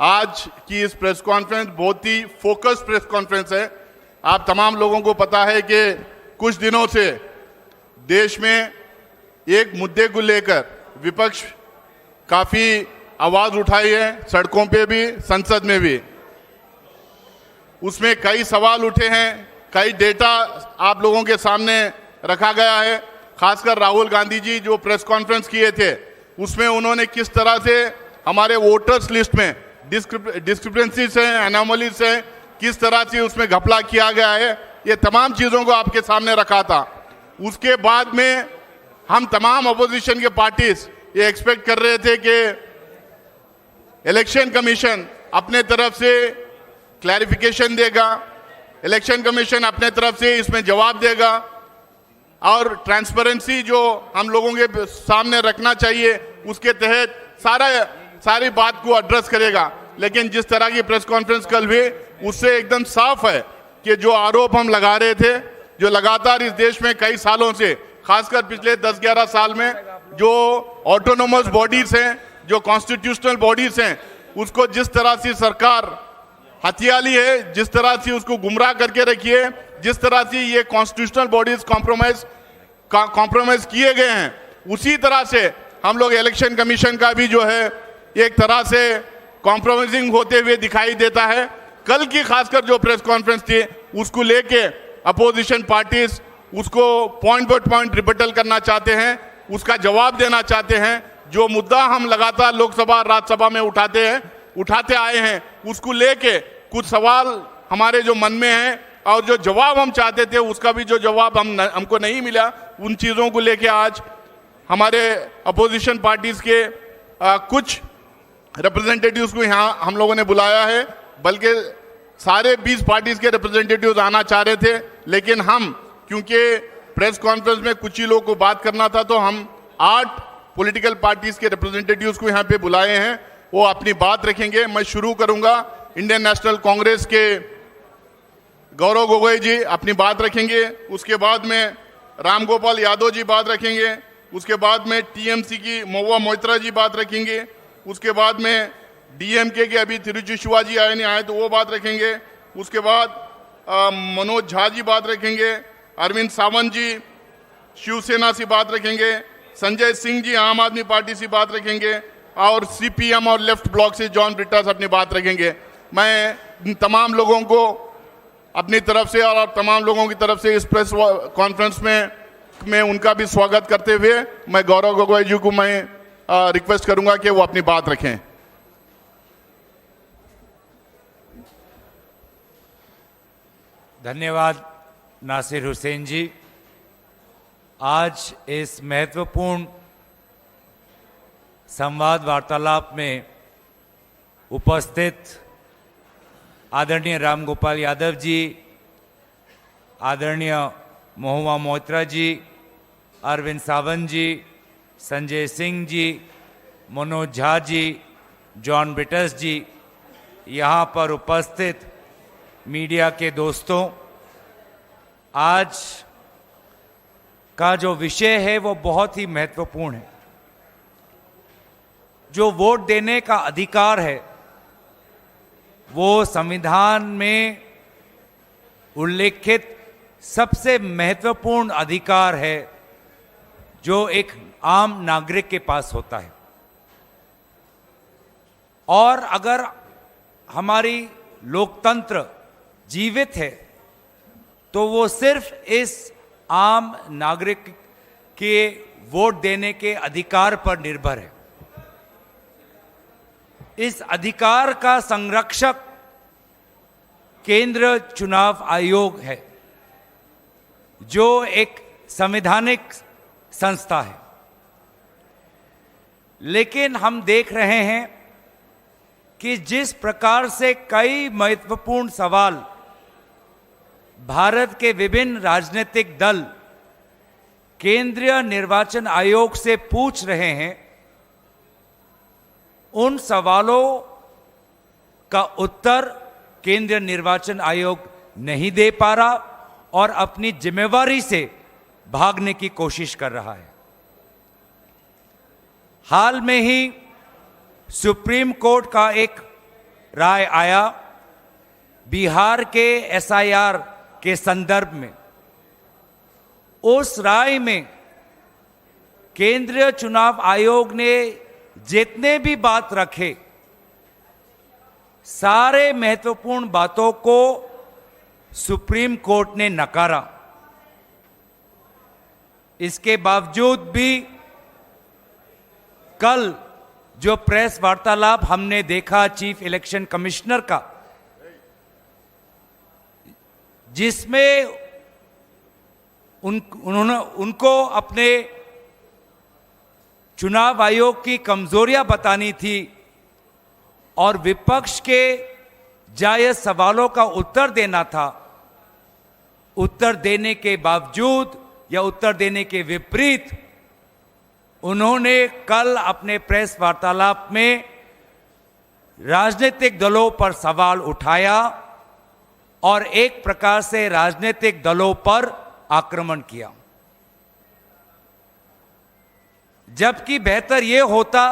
आज की इस प्रेस कॉन्फ्रेंस बहुत ही फोकस प्रेस कॉन्फ्रेंस है। आप तमाम लोगों को पता है कि कुछ दिनों से देश में एक मुद्दे को लेकर विपक्ष काफी आवाज उठाई है, सड़कों पे भी, संसद में भी। उसमें कई सवाल उठे हैं, कई डेटा आप लोगों के सामने रखा गया है। खासकर राहुल गांधी जी जो प्रेस कॉन्फ्रेंस किए थे उसमें उन्होंने किस तरह से हमारे वोटर्स लिस्ट में डिस्क्रिपेंसीज हैं, एनोमलीज हैं, किस तरह से उसमें घपला किया गया है, ये तमाम चीज़ों को आपके सामने रखा था। उसके बाद में हम तमाम अपोजिशन के पार्टीज ये एक्सपेक्ट कर रहे थे कि इलेक्शन कमीशन अपने तरफ से क्लैरिफिकेशन देगा, इलेक्शन कमीशन अपने तरफ से इसमें जवाब देगा और ट्रांसपेरेंसी जो हम लोगों के सामने रखना चाहिए उसके तहत सारी बात को एड्रेस करेगा। लेकिन जिस तरह की प्रेस कॉन्फ्रेंस कल हुई उससे एकदम साफ है कि जो आरोप हम लगा रहे थे, जो लगातार इस देश में कई सालों से, खासकर पिछले 10-11 साल में जो ऑटोनोमस बॉडीज हैं, जो कॉन्स्टिट्यूशनल बॉडीज हैं, उसको जिस तरह से सरकार हथियाली है, जिस तरह से उसको गुमराह करके रखी है, जिस तरह से ये कॉन्स्टिट्यूशनल बॉडीज कॉम्प्रोमाइज किए गए हैं, उसी तरह से हम लोग इलेक्शन कमीशन का भी जो है एक तरह से कॉम्प्रोमाइजिंग होते हुए दिखाई देता है। कल की खासकर जो प्रेस कॉन्फ्रेंस थी उसको लेके अपोजिशन पार्टीज उसको पॉइंट बाय पॉइंट रिबटल करना चाहते हैं, उसका जवाब देना चाहते हैं। जो मुद्दा हम लगातार लोकसभा राज्यसभा में उठाते आए हैं उसको लेके कुछ सवाल हमारे जो मन में हैं और जो जवाब हम चाहते थे उसका भी जो जवाब हमको नहीं मिला, उन चीज़ों को लेके आज हमारे अपोजिशन पार्टीज के कुछ रिप्रेजेंटेटिव्स को यहाँ हम लोगों ने बुलाया है। बल्कि सारे 20 पार्टीज के रिप्रेजेंटेटिव्स आना चाह रहे थे, लेकिन हम क्योंकि प्रेस कॉन्फ्रेंस में कुछ ही लोगों को बात करना था तो हम 8 पॉलिटिकल पार्टीज के रिप्रेजेंटेटिव्स को यहाँ पे बुलाए हैं, वो अपनी बात रखेंगे। मैं शुरू करूंगा, इंडियन नेशनल कांग्रेस के गौरव गोगोई जी अपनी बात रखेंगे, उसके बाद में राम गोपाल यादव जी बात रखेंगे, उसके बाद में टीएमसी की महुआ मोइत्रा जी बात रखेंगे, उसके बाद में डीएमके के अभी तिरुचि शिवाजी आए नहीं आए तो वो बात रखेंगे, उसके बाद मनोज झा जी बात रखेंगे, अरविंद सावंत जी शिवसेना से बात रखेंगे, संजय सिंह जी आम आदमी पार्टी से बात रखेंगे और सीपीएम और लेफ्ट ब्लॉक से जॉन ब्रिटास अपनी बात रखेंगे। मैं तमाम लोगों को अपनी तरफ से और तमाम लोगों की तरफ से इस प्रेस कॉन्फ्रेंस में उनका भी स्वागत करते हुए मैं गौरव गोगोई जी को मैं रिक्वेस्ट करूंगा कि वो अपनी बात रखें। धन्यवाद नासिर हुसैन जी। आज इस महत्वपूर्ण संवाद वार्तालाप में उपस्थित आदरणीय राम गोपाल यादव जी, आदरणीय महुआ मोइत्रा जी, अरविंद सावंत जी, संजय सिंह जी, मनोज झा जी, जॉन ब्रिटास जी, यहाँ पर उपस्थित मीडिया के दोस्तों, आज का जो विषय है वो बहुत ही महत्वपूर्ण है। जो वोट देने का अधिकार है वो संविधान में उल्लेखित सबसे महत्वपूर्ण अधिकार है जो एक आम नागरिक के पास होता है। और अगर हमारी लोकतंत्र जीवित है तो वो सिर्फ इस आम नागरिक के वोट देने के अधिकार पर निर्भर है। इस अधिकार का संरक्षक केंद्र चुनाव आयोग है जो एक संवैधानिक संस्था है। लेकिन हम देख रहे हैं कि जिस प्रकार से कई महत्वपूर्ण सवाल भारत के विभिन्न राजनीतिक दल केंद्रीय निर्वाचन आयोग से पूछ रहे हैं, उन सवालों का उत्तर केंद्रीय निर्वाचन आयोग नहीं दे पा रहा और अपनी जिम्मेवारी से भागने की कोशिश कर रहा है। हाल में ही सुप्रीम कोर्ट का एक राय आया बिहार के एसआईआर के संदर्भ में, उस राय में केंद्रीय चुनाव आयोग ने जितने भी बात रखे, सारे महत्वपूर्ण बातों को सुप्रीम कोर्ट ने नकारा। इसके बावजूद भी कल जो प्रेस वार्तालाप हमने देखा चीफ इलेक्शन कमिश्नर का, जिसमें उनको अपने चुनाव आयोग की कमजोरियां बतानी थी और विपक्ष के जायज सवालों का उत्तर देना था, उत्तर देने के बावजूद या उत्तर देने के विपरीत उन्होंने कल अपने प्रेस वार्तालाप में राजनीतिक दलों पर सवाल उठाया और एक प्रकार से राजनीतिक दलों पर आक्रमण किया। जबकि बेहतर यह होता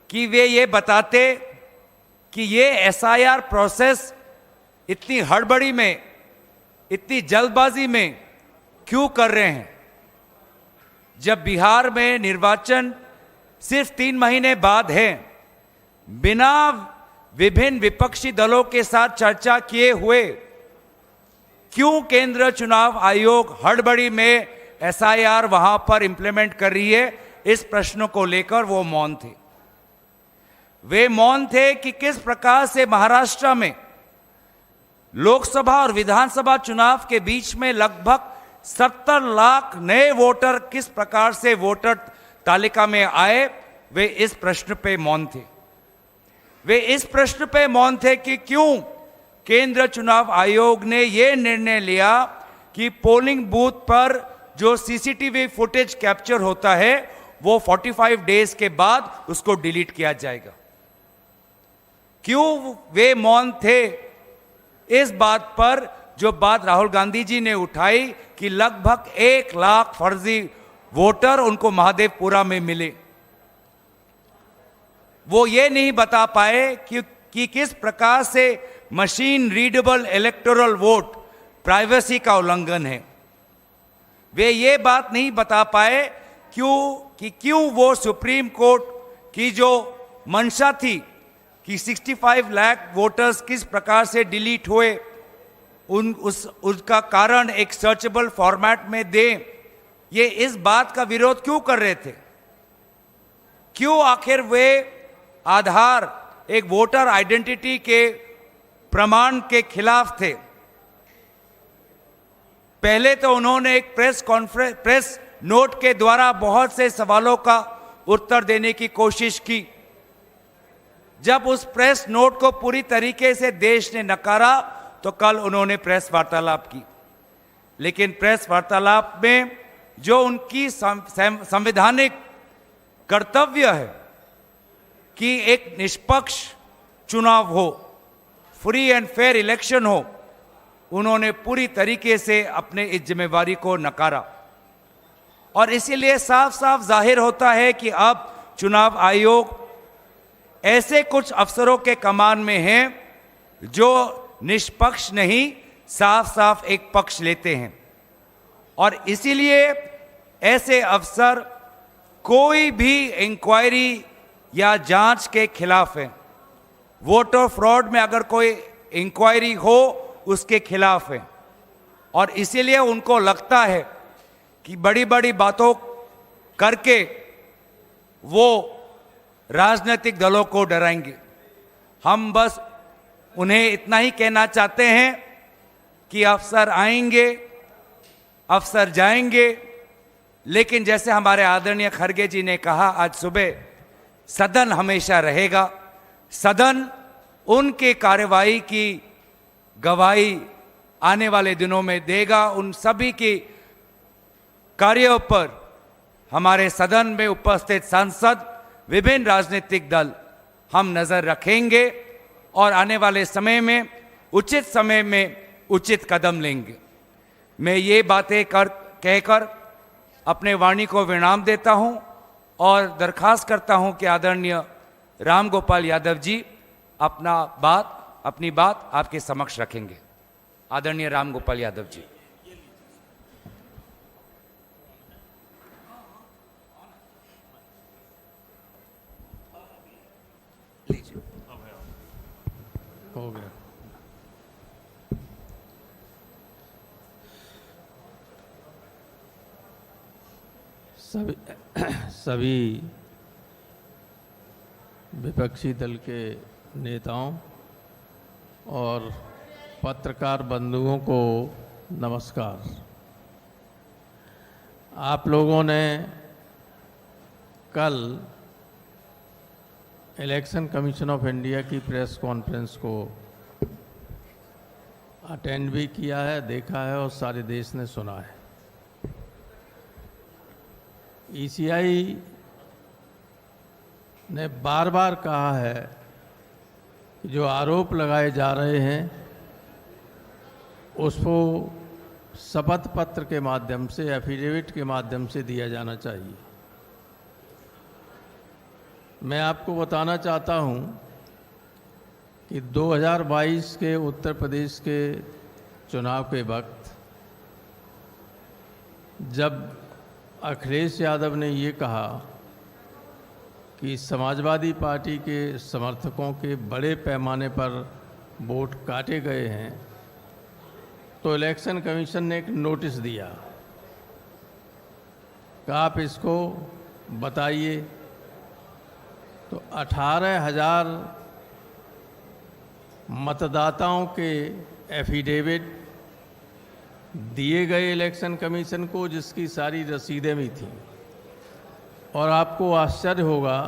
कि वे ये बताते कि ये एसआईआर प्रोसेस इतनी हड़बड़ी में, इतनी जल्दबाजी में क्यों कर रहे हैं, जब बिहार में निर्वाचन सिर्फ 3 महीने बाद है। बिना विभिन्न विपक्षी दलों के साथ चर्चा किए हुए क्यों केंद्रीय चुनाव आयोग हड़बड़ी में एसआईआर वहां पर इंप्लीमेंट कर रही है, इस प्रश्न को लेकर वो मौन थे। वे मौन थे कि किस प्रकार से महाराष्ट्र में लोकसभा और विधानसभा चुनाव के बीच में लगभग 70 लाख नए वोटर किस प्रकार से वोटर तालिका में आए, वे इस प्रश्न पे मौन थे। वे इस प्रश्न पे मौन थे कि क्यों केंद्रीय चुनाव आयोग ने यह निर्णय लिया कि पोलिंग बूथ पर जो सीसीटीवी फुटेज कैप्चर होता है वो 45 डेज के बाद उसको डिलीट किया जाएगा। क्यों वे मौन थे इस बात पर, जो बात राहुल गांधी जी ने उठाई कि लगभग 1 लाख फर्जी वोटर उनको महादेवपुरा में मिले। वो ये नहीं बता पाए कि किस प्रकार से machine readable electoral vote privacy का उल्लंघन है। वे ये बात नहीं बता पाए क्यों वो सुप्रीम कोर्ट की जो मंशा थी कि 65 लाख वोटर्स किस प्रकार से डिलीट हुए, उसका कारण एक सर्चेबल फॉर्मेट में दें, ये इस बात का विरोध क्यों कर रहे थे। क्यों आखिर वे आधार एक वोटर आइडेंटिटी के प्रमाण के खिलाफ थे। पहले तो उन्होंने एक प्रेस नोट के द्वारा बहुत से सवालों का उत्तर देने की कोशिश की। जब उस प्रेस नोट को पूरी तरीके से देश ने नकारा तो कल उन्होंने प्रेस वार्तालाप की। लेकिन प्रेस वार्तालाप में जो उनकी संवैधानिक कर्तव्य है कि एक निष्पक्ष चुनाव हो, फ्री एंड फेयर इलेक्शन हो, उन्होंने पूरी तरीके से अपने इस जिम्मेवारी को नकारा। और इसीलिए साफ साफ जाहिर होता है कि अब चुनाव आयोग ऐसे कुछ अफसरों के कमान में हैं जो निष्पक्ष नहीं, साफ साफ एक पक्ष लेते हैं। और इसीलिए ऐसे अफसर कोई भी इंक्वायरी या जांच के खिलाफ है। वोटर फ्रॉड में अगर कोई इंक्वायरी हो उसके खिलाफ है। और इसीलिए उनको लगता है कि बड़ी बड़ी बातों करके वो राजनीतिक दलों को डराएंगे। हम बस उन्हें इतना ही कहना चाहते हैं कि अफसर आएंगे, अफसर जाएंगे, लेकिन जैसे हमारे आदरणीय खड़गे जी ने कहा आज सुबह, सदन हमेशा रहेगा। सदन उनके कार्यवाही की गवाही आने वाले दिनों में देगा। उन सभी की कार्यों पर हमारे सदन में उपस्थित सांसद, विभिन्न राजनीतिक दल हम नजर रखेंगे और आने वाले समय में उचित कदम लेंगे। मैं ये बातें कहकर अपने वाणी को विराम देता हूं और दरखास्त करता हूं कि आदरणीय राम गोपाल यादव जी अपनी बात आपके समक्ष रखेंगे। आदरणीय राम गोपाल यादव जी। लीजिए। हो गया। सभी विपक्षी दल के नेताओं और पत्रकार बंधुओं को नमस्कार। आप लोगों ने कल इलेक्शन कमीशन ऑफ इंडिया की प्रेस कॉन्फ्रेंस को अटेंड भी किया है, देखा है और सारे देश ने सुना है। ईसीआई ने बार बार कहा है कि जो आरोप लगाए जा रहे हैं उसको शपथ पत्र के माध्यम से, एफिडेविट के माध्यम से दिया जाना चाहिए। मैं आपको बताना चाहता हूं कि 2022 के उत्तर प्रदेश के चुनाव के वक्त जब अखिलेश यादव ने ये कहा कि समाजवादी पार्टी के समर्थकों के बड़े पैमाने पर वोट काटे गए हैं, तो इलेक्शन कमीशन ने एक नोटिस दिया कि आप इसको बताइए। तो 18,000 मतदाताओं के एफिडेविट दिए गए इलेक्शन कमीशन को, जिसकी सारी रसीदें भी थीं। और आपको आश्चर्य होगा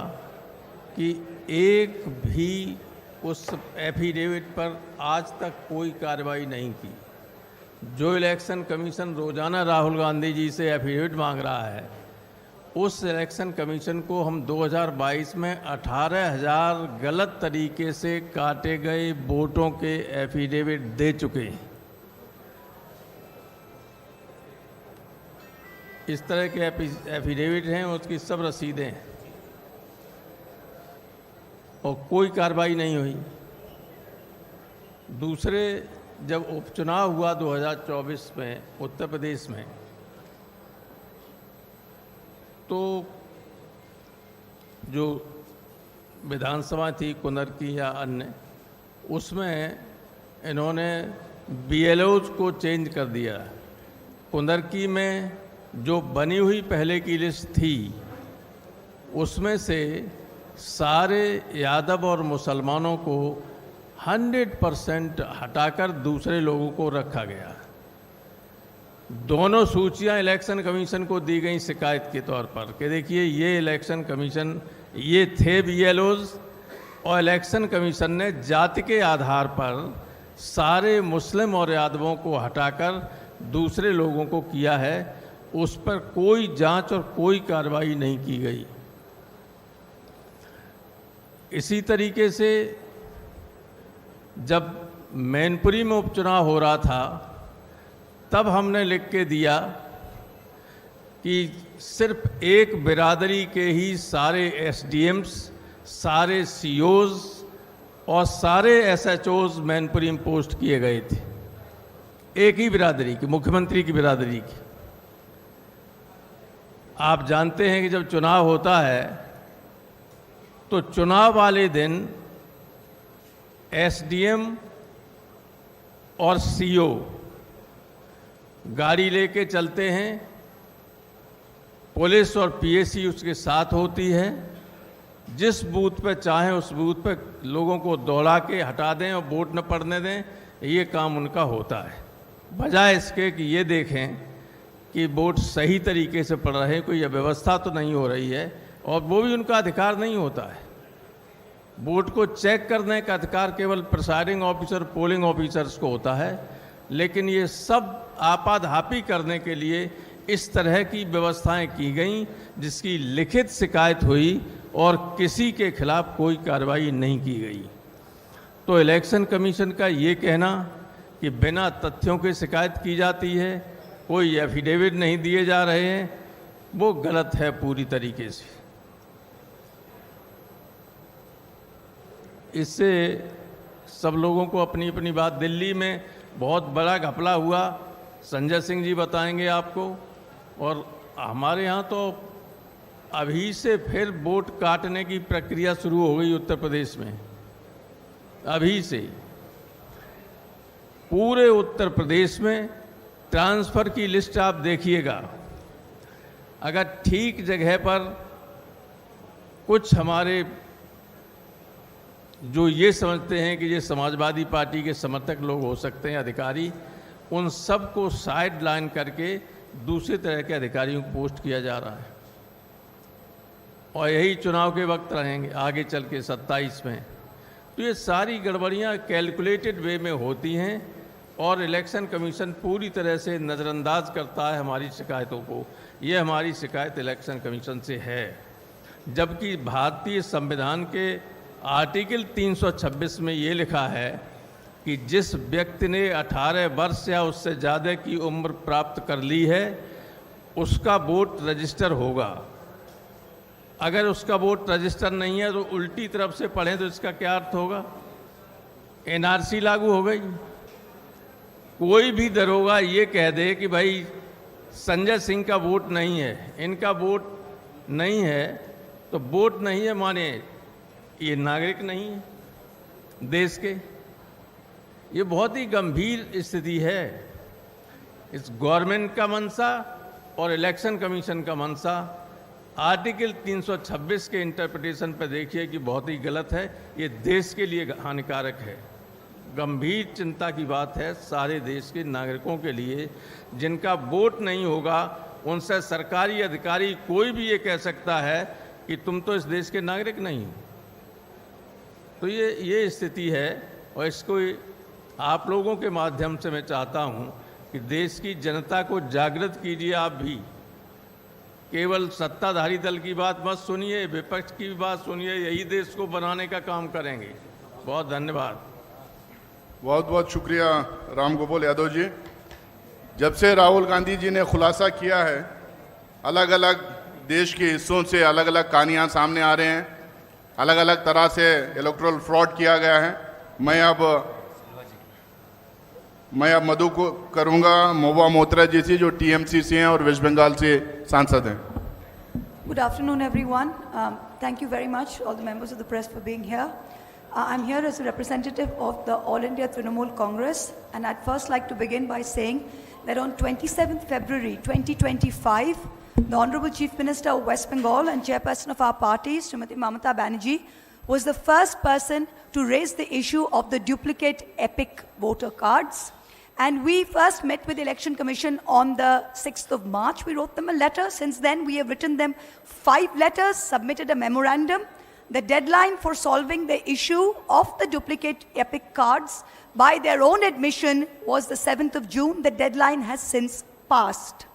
कि एक भी उस एफिडेविट पर आज तक कोई कार्रवाई नहीं की। जो इलेक्शन कमीशन रोजाना राहुल गांधी जी से एफिडेविट मांग रहा है, उस इलेक्शन कमीशन को हम 2022 में 18,000 गलत तरीके से काटे गए वोटों के एफिडेविट दे चुके हैं। इस तरह के एफिडेविट हैं, उसकी सब रसीदें हैं और कोई कार्रवाई नहीं हुई। दूसरे, जब उपचुनाव हुआ 2024 में उत्तर प्रदेश में, तो जो विधानसभा थी कुंदर की या अन्य, उसमें इन्होंने बीएलओज को चेंज कर दिया। कुंदर की में जो बनी हुई पहले की लिस्ट थी, उसमें से सारे यादव और मुसलमानों को 100% हटाकर दूसरे लोगों को रखा गया। दोनों सूचियां इलेक्शन कमीशन को दी गई शिकायत के तौर पर कि देखिए ये इलेक्शन कमीशन, ये थे बीएलओज, और इलेक्शन कमीशन ने जाति के आधार पर सारे मुस्लिम और यादवों को हटाकर दूसरे लोगों को किया है। उस पर कोई जांच और कोई कार्रवाई नहीं की गई। इसी तरीके से जब मैनपुरी में उपचुनाव हो रहा था, तब हमने लिख के दिया कि सिर्फ एक बिरादरी के ही सारे एसडीएम्स, सारे सीओज और सारे एसएचओज मैनपुरी में पोस्ट किए गए थे, एक ही बिरादरी की, मुख्यमंत्री की बिरादरी की। आप जानते हैं कि जब चुनाव होता है तो चुनाव वाले दिन एसडीएम और सीओ गाड़ी लेके चलते हैं, पुलिस और पीएसी उसके साथ होती है। जिस बूथ पे चाहें उस बूथ पे लोगों को दौड़ा के हटा दें और वोट न पड़ने दें, ये काम उनका होता है। बजाय इसके कि ये देखें कि वोट सही तरीके से पड़ रहे हैं, कोई अव्यवस्था तो नहीं हो रही है, और वो भी उनका अधिकार नहीं होता है। वोट को चेक करने का अधिकार केवल प्रिसाइडिंग ऑफिसर, पोलिंग ऑफिसर्स को होता है। लेकिन ये सब आपाधापी करने के लिए इस तरह की व्यवस्थाएं की गई, जिसकी लिखित शिकायत हुई और किसी के खिलाफ कोई कार्रवाई नहीं की गई। तो इलेक्शन कमीशन का ये कहना कि बिना तथ्यों के शिकायत की जाती है, कोई एफिडेविट नहीं दिए जा रहे हैं, वो गलत है पूरी तरीके से। इससे सब लोगों को अपनी अपनी बात, दिल्ली में बहुत बड़ा घपला हुआ, संजय सिंह जी बताएंगे आपको। और हमारे यहाँ तो अभी से फिर वोट काटने की प्रक्रिया शुरू हो गई उत्तर प्रदेश में। अभी से पूरे उत्तर प्रदेश में ट्रांसफ़र की लिस्ट आप देखिएगा। अगर ठीक जगह पर कुछ हमारे जो ये समझते हैं कि ये समाजवादी पार्टी के समर्थक लोग हो सकते हैं, अधिकारी, उन सब को साइड लाइन करके दूसरे तरह के अधिकारियों को पोस्ट किया जा रहा है। और यही चुनाव के वक्त रहेंगे आगे चल के 27 में। तो ये सारी गड़बड़ियाँ कैलकुलेटेड वे में होती हैं और इलेक्शन कमीशन पूरी तरह से नज़रअंदाज करता है हमारी शिकायतों को। ये हमारी शिकायत इलेक्शन कमीशन से है, जबकि भारतीय संविधान के आर्टिकल 326 में ये लिखा है कि जिस व्यक्ति ने 18 वर्ष या उससे ज़्यादा की उम्र प्राप्त कर ली है उसका वोट रजिस्टर होगा। अगर उसका वोट रजिस्टर नहीं है तो उल्टी तरफ से पढ़ें तो इसका क्या अर्थ होगा? एनआरसी लागू हो गई। कोई भी दरोगा ये कह दे कि भाई संजय सिंह का वोट नहीं है, इनका वोट नहीं है, तो वोट नहीं है माने ये नागरिक नहीं है देश के। ये बहुत ही गंभीर स्थिति है। इस गवर्नमेंट का मंशा और इलेक्शन कमीशन का मंशा आर्टिकल 326 के इंटरप्रिटेशन पर देखिए कि बहुत ही गलत है। ये देश के लिए हानिकारक है। गंभीर चिंता की बात है सारे देश के नागरिकों के लिए। जिनका वोट नहीं होगा उनसे सरकारी अधिकारी कोई भी ये कह सकता है कि तुम तो इस देश के नागरिक नहीं हो। तो ये स्थिति है और इसको आप लोगों के माध्यम से मैं चाहता हूँ कि देश की जनता को जागृत कीजिए। आप भी केवल सत्ताधारी दल की बात मत सुनिए, विपक्ष की भी बात सुनिए। यही देश को बनाने का काम करेंगे। बहुत धन्यवाद। बहुत बहुत शुक्रिया राम गोपाल यादव जी। जब से राहुल गांधी जी ने खुलासा किया है, अलग अलग देश के हिस्सों से अलग अलग कहानियाँ सामने आ रहे हैं, अलग अलग तरह से इलेक्टोरल फ्रॉड किया गया है। मैं अब मधु को करूंगा, महुआ मोइत्रा जी से, जो टीएमसी से हैं और वेस्ट बंगाल से सांसद हैं। Good afternoon, everyone. Thank you very much, all the members of the press, for being here. I'm here as a representative of the All India Trinamool Congress, and I'd first like to begin by saying that on 27th February 2025, the Honorable Chief Minister of West Bengal and chairperson of our party, Srimati Mamata Banerjee, was the first person to raise the issue of the duplicate EPIC voter cards. And we first met with the Election Commission on the 6th of March. We wrote them a letter. Since then, we have written them 5 letters, submitted a memorandum. The deadline for solving the issue of the duplicate EPIC cards, by their own admission, was the 7th of June. The deadline has since passed.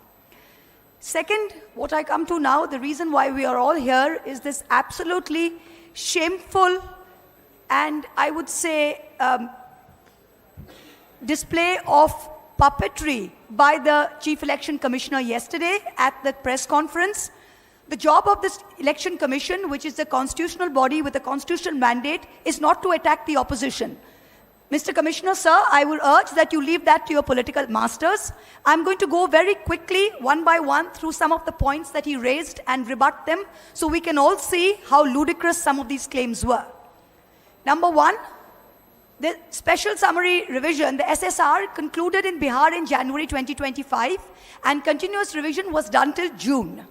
Second, what I come to now, the reason why we are all here is this absolutely shameful and I would say display of puppetry by the Chief Election Commissioner yesterday at the press conference. The job of this Election Commission, which is a constitutional body with a constitutional mandate, is not to attack the opposition. Mr. Commissioner, sir, I would urge that you leave that to your political masters. I'm going to go very quickly, one by one, through some of the points that he raised and rebut them so we can all see how ludicrous some of these claims were. Number one, the special summary revision, the SSR, concluded in Bihar in January 2025 and continuous revision was done till June.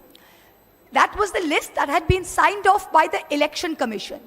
That was the list that had been signed off by the Election Commission.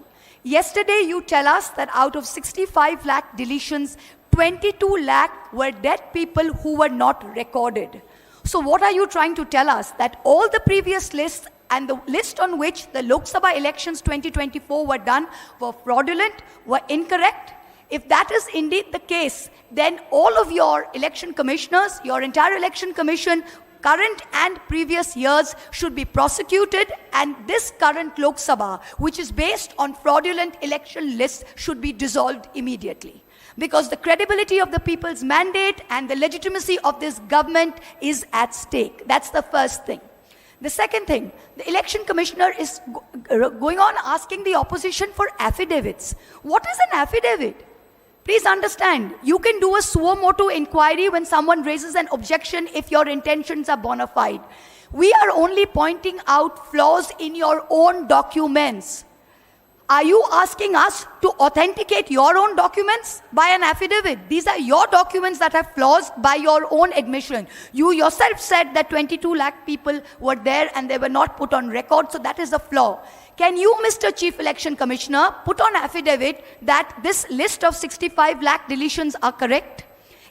Yesterday, you tell us that out of 65 lakh deletions, 22 lakh were dead people who were not recorded. So what are you trying to tell us? That all the previous lists and the list on which the Lok Sabha elections 2024 were done were fraudulent, were incorrect? If that is indeed the case, then all of your election commissioners, your entire election commission, current and previous years, should be prosecuted, and this current Lok Sabha, which is based on fraudulent election lists, should be dissolved immediately. Because the credibility of the people's mandate and the legitimacy of this government is at stake. That's the first thing. The second thing, the election commissioner is going on asking the opposition for affidavits. What is an affidavit? Please understand, you can do a suo motu inquiry when someone raises an objection if your intentions are bona fide. We are only pointing out flaws in your own documents. Are you asking us to authenticate your own documents by an affidavit? These are your documents that have flaws by your own admission. You yourself said that 22 lakh people were there and they were not put on record, so that is a flaw. Can you, Mr. Chief Election Commissioner, put on affidavit that this list of 65 lakh deletions are correct?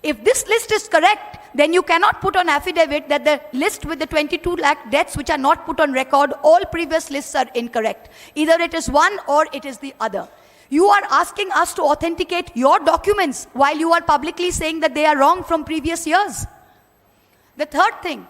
If this list is correct, then you cannot put on affidavit that the list with the 22 lakh deaths which are not put on record, all previous lists are incorrect. Either it is one or it is the other. You are asking us to authenticate your documents while you are publicly saying that they are wrong from previous years. The third thing,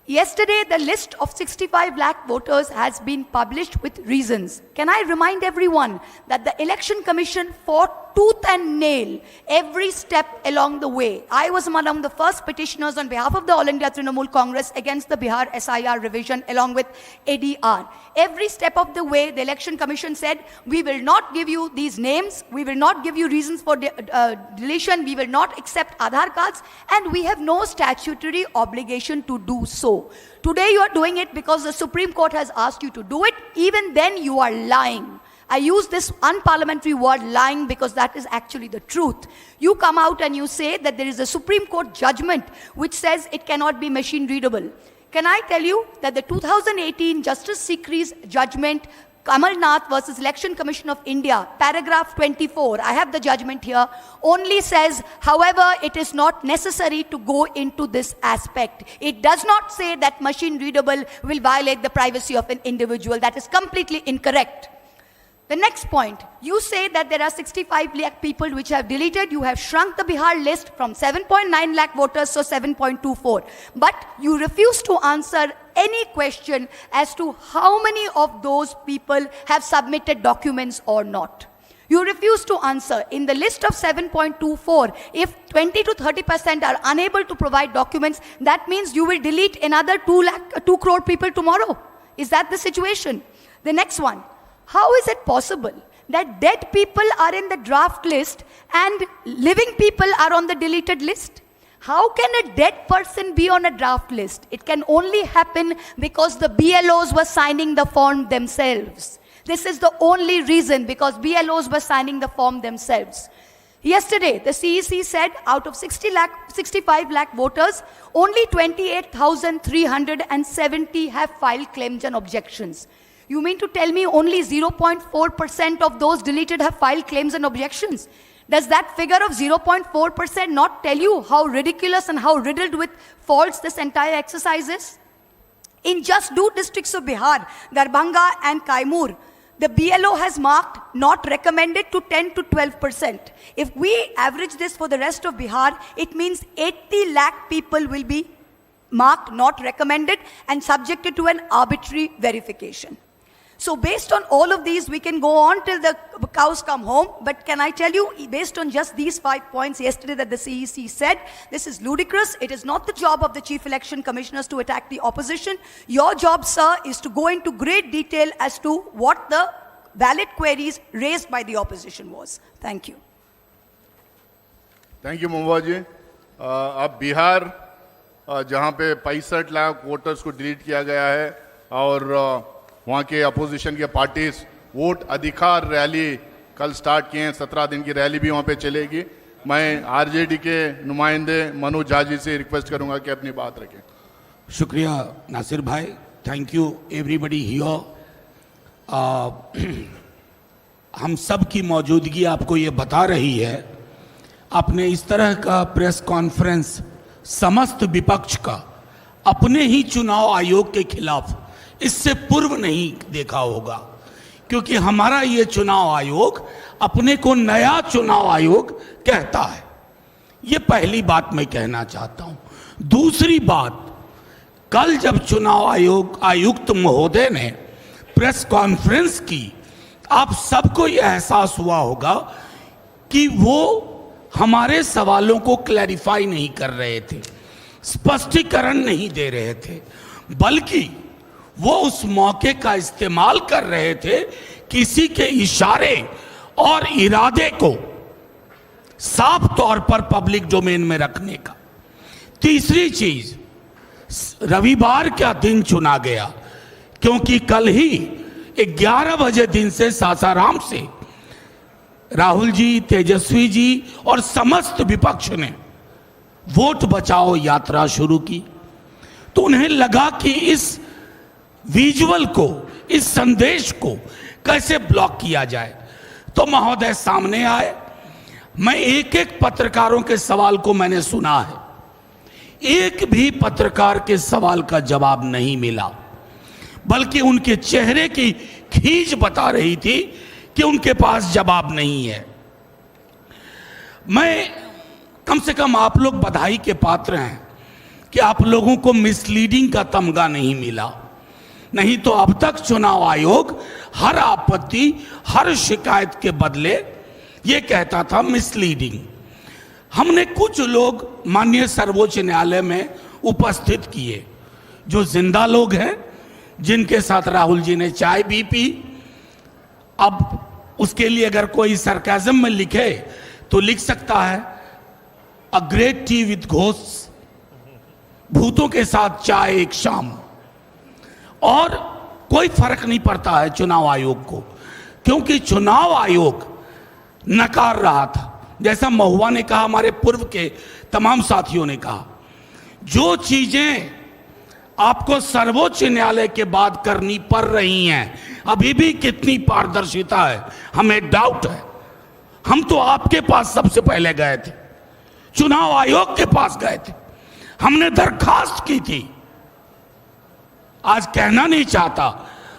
yesterday the list of 65 lakh voters has been published with reasons. Can I remind everyone that the Election Commission fought tooth and nail every step along the way. I was among the first petitioners on behalf of the All India Trinamool Congress against the Bihar SIR revision along with ADR. Every step of the way, the Election Commission said, we will not give you these names, we will not give you reasons for deletion, we will not accept Aadhaar cards, and we have no statutory obligation to do so. Today you are doing it because the Supreme Court has asked you to do it. Even then you are lying. I use this unparliamentary word lying because that is actually the truth. You come out and you say that there is a Supreme Court judgment which says it cannot be machine readable. Can I tell you that the 2018 Justice Sikri's judgment, Kamal Nath versus Election Commission of India, paragraph 24, I have the judgment here, only says, however, it is not necessary to go into this aspect. It does not say that machine readable will violate the privacy of an individual. That is completely incorrect. The next point, you say that there are 65 lakh people which have deleted. You have shrunk the Bihar list from 7.9 lakh voters to 7.24. But you refuse to answer any question as to how many of those people have submitted documents or not. You refuse to answer. In the list of 7.24, if 20 to 30% are unable to provide documents, that means you will delete another 2 crore people tomorrow. Is that the situation? The next one. How is it possible that dead people are in the draft list and living people are on the deleted list? How can a dead person be on a draft list? It can only happen because the BLOs were signing the form themselves. This is the only reason, because BLOs were signing the form themselves. Yesterday, the CEC said out of 65 lakh voters, only 28,370 have filed claims and objections. You mean to tell me only 0.4% of those deleted have filed claims and objections? Does that figure of 0.4% not tell you how ridiculous and how riddled with faults this entire exercise is? In just 2 districts of Bihar, Darbhanga and Kaimur, the BLO has marked not recommended to 10 to 12%. If we average this for the rest of Bihar, it means 80 lakh people will be marked not recommended and subjected to an arbitrary verification. So based on all of these, we can go on till the cows come home. But can I tell you, based on just these 5 points yesterday that the CEC said, this is ludicrous. It is not the job of the Chief Election Commissioners to attack the opposition. Your job, sir, is to go into great detail as to what the valid queries raised by the opposition was. Thank you. Thank you Mahua ji. अब बिहार जहां पे 65 lakh voters को delete किया गया है और वहाँ के अपोजिशन के पार्टीज वोट अधिकार रैली कल स्टार्ट किए हैं. 17 दिन की रैली भी वहाँ पे चलेगी. मैं आरजेडी के नुमाइंदे मनोज झा जी से रिक्वेस्ट करूँगा कि अपनी बात रखें. शुक्रिया नासिर भाई. Thank you everybody here. हम सब की मौजूदगी आपको ये बता रही है. आपने इस तरह का प्रेस कॉन्फ्रेंस समस्त विपक्ष का अपने ही चुनाव आयोग के खिलाफ इससे पूर्व नहीं देखा होगा, क्योंकि हमारा ये चुनाव आयोग अपने को नया चुनाव आयोग कहता है. ये पहली बात मैं कहना चाहता हूं. दूसरी बात, कल जब चुनाव आयोग आयुक्त महोदय ने प्रेस कॉन्फ्रेंस की, आप सबको यह एहसास हुआ होगा कि वो हमारे सवालों को क्लैरिफाई नहीं कर रहे थे, स्पष्टीकरण नहीं दे रहे थे, बल्कि वो उस मौके का इस्तेमाल कर रहे थे किसी के इशारे और इरादे को साफ तौर पर पब्लिक डोमेन में रखने का। तीसरी चीज, रविवार का दिन चुना गया क्योंकि कल ही 11 बजे दिन से सासाराम से राहुल जी, तेजस्वी जी और समस्त विपक्ष ने वोट बचाओ यात्रा शुरू की। तो उन्हें लगा कि इस विजुअल को, इस संदेश को कैसे ब्लॉक किया जाए। तो महोदय सामने आए। मैं एक एक पत्रकारों के सवाल को मैंने सुना है, एक भी पत्रकार के सवाल का जवाब नहीं मिला, बल्कि उनके चेहरे की खींच बता रही थी कि उनके पास जवाब नहीं है। मैं कम से कम आप लोग बधाई के पात्र हैं कि आप लोगों को मिसलीडिंग का तमगा नहीं मिला। नहीं तो अब तक चुनाव आयोग हर आपत्ति, हर शिकायत के बदले ये कहता था मिसलीडिंग। हमने कुछ लोग माननीय सर्वोच्च न्यायालय में उपस्थित किए, जो जिंदा लोग हैं, जिनके साथ राहुल जी ने चाय भी पी। अब उसके लिए अगर कोई सरकाज़म में लिखे तो लिख सकता है a great T with ghost, भूतों के साथ चाय एक शाम। और कोई फर्क नहीं पड़ता है चुनाव आयोग को, क्योंकि चुनाव आयोग नकार रहा था। जैसा महुआ ने कहा, हमारे पूर्व के तमाम साथियों ने कहा, जो चीजें आपको सर्वोच्च न्यायालय के बाद करनी पड़ रही हैं, अभी भी कितनी पारदर्शिता है हमें डाउट है। हम तो आपके पास सबसे पहले गए थे, चुनाव आयोग के पास गए थे, हमने दरखास्त की थी। आज कहना नहीं चाहता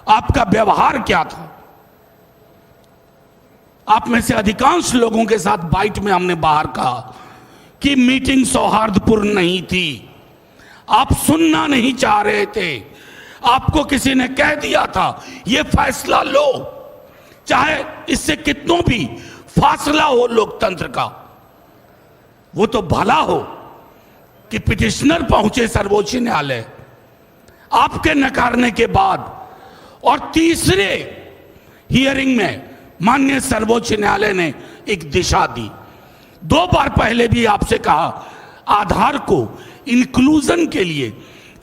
आपका व्यवहार क्या था। आप में से अधिकांश लोगों के साथ बाइट में हमने बाहर कहा कि मीटिंग सौहार्दपूर्ण नहीं थी, आप सुनना नहीं चाह रहे थे। आपको किसी ने कह दिया था ये फैसला लो, चाहे इससे कितनों भी फासला हो लोकतंत्र का। वो तो भला हो कि पिटिशनर पहुंचे सर्वोच्च न्यायालय आपके नकारने के बाद, और तीसरे हियरिंग में माननीय सर्वोच्च न्यायालय ने एक दिशा दी। 2 बार पहले भी आपसे कहा आधार को इंक्लूजन के लिए,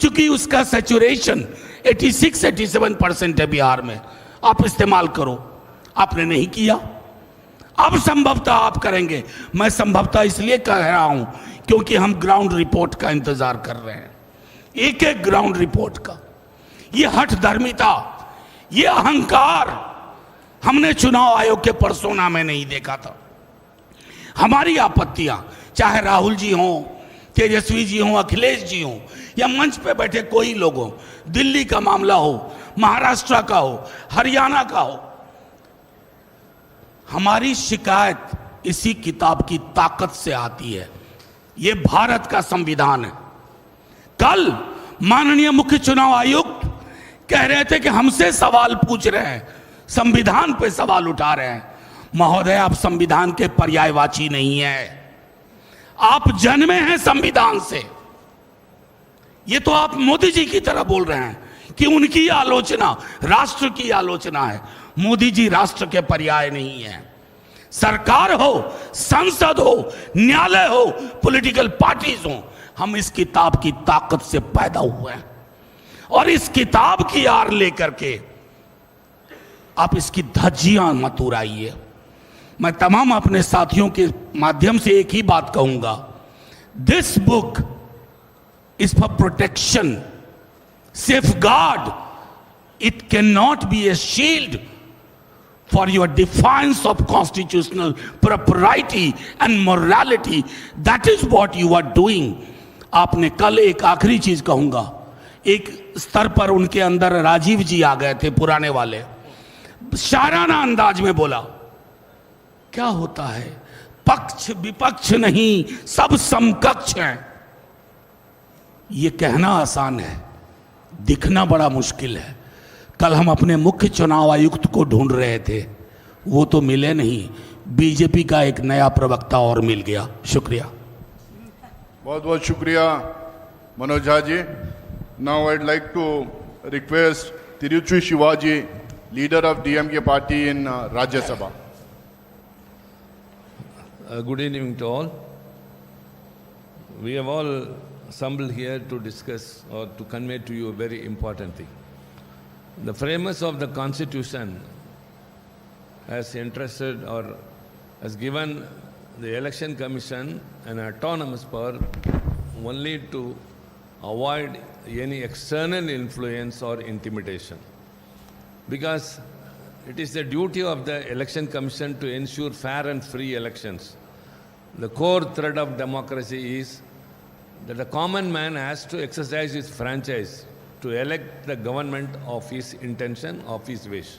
चूंकि उसका सैचुरेशन 86-87% है बिहार में, आप इस्तेमाल करो। आपने नहीं किया। अब संभवतः आप करेंगे। मैं संभवतः इसलिए कह रहा हूं क्योंकि हम ग्राउंड रिपोर्ट का इंतजार कर रहे हैं, एक एक ग्राउंड रिपोर्ट का। ये हठधर्मिता, ये अहंकार हमने चुनाव आयोग के पर्सोना में नहीं देखा था। हमारी आपत्तियां, चाहे राहुल जी हों, तेजस्वी जी हों, अखिलेश जी हों, या मंच पे बैठे कोई लोग हों, दिल्ली का मामला हो, महाराष्ट्र का हो, हरियाणा का हो, हमारी शिकायत इसी किताब की ताकत से आती है। ये भारत का संविधान है। कल माननीय मुख्य चुनाव आयुक्त कह रहे थे कि हमसे सवाल पूछ रहे हैं, संविधान पे सवाल उठा रहे हैं। महोदय, आप संविधान के पर्यायवाची नहीं है, आप जन्मे हैं संविधान से। ये तो आप मोदी जी की तरह बोल रहे हैं कि उनकी आलोचना राष्ट्र की आलोचना है। मोदी जी राष्ट्र के पर्याय नहीं है। सरकार हो, संसद हो, न्यायालय हो, पॉलिटिकल पार्टीज हो, हम इस किताब की ताकत से पैदा हुए हैं। और इस किताब की आड़ लेकर के आप इसकी धज्जियां मत उड़ाइए। मैं तमाम अपने साथियों के माध्यम से एक ही बात कहूंगा, this book is for protection, safeguard, it can not be A shield for your defiance of constitutional propriety and morality. That is what you are doing. आपने कल एक आखिरी चीज कहूंगा, एक स्तर पर उनके अंदर राजीव जी आ गए थे, पुराने वाले, शाराना अंदाज में बोला क्या होता है, पक्ष विपक्ष नहीं, सब समकक्ष हैं। ये कहना आसान है, दिखना बड़ा मुश्किल है। कल हम अपने मुख्य चुनाव आयुक्त को ढूंढ रहे थे, वो तो मिले नहीं, बीजेपी का एक नया प्रवक्ता और मिल गया। शुक्रिया। बहुत बहुत शुक्रिया Manoj Jha ji. Now I'd like to request Tiruchi Shivaji, leader of DMK party in Rajya Sabha. Good evening to all. We have all assembled here to discuss or to convey to you a very important thing. The framers of the Constitution has entrusted or has given the Election Commission an autonomous power only to avoid any external influence or intimidation. Because it is the duty of the Election Commission to ensure fair and free elections. The core thread of democracy is that the common man has to exercise his franchise to elect the government of his intention, of his wish.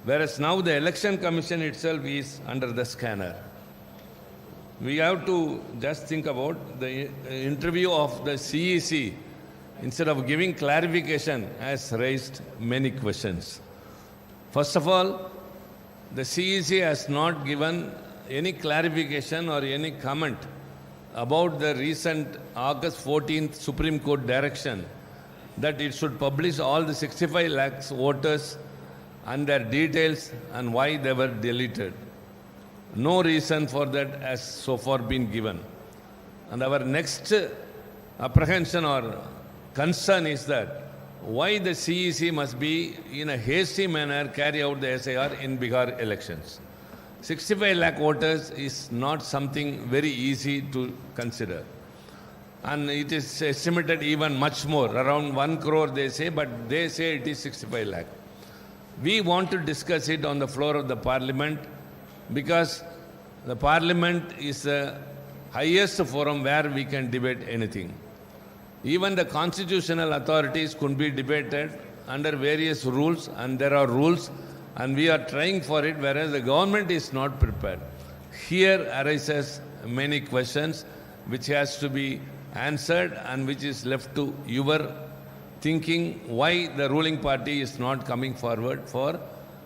Whereas now the Election Commission itself is under the scanner. We have to just think about the interview of the CEC, instead of giving clarification, has raised many questions. First of all, the CEC has not given any clarification or any comment about the recent August 14th Supreme Court direction that it should publish all the 65 lakhs voters and their details and why they were deleted. No reason for that has so far been given. And our next apprehension or concern is that why the CEC must be in a hasty manner carry out the SIR in Bihar elections. 65 lakh voters is not something very easy to consider. And it is estimated even much more, around 1 crore they say, but they say it is 65 lakh. We want to discuss it on the floor of the parliament because the parliament is the highest forum where we can debate anything. Even the constitutional authorities could be debated under various rules, and there are rules, and we are trying for it, whereas the government is not prepared. Here arises many questions which has to be answered and which is left to your thinking why the ruling party is not coming forward for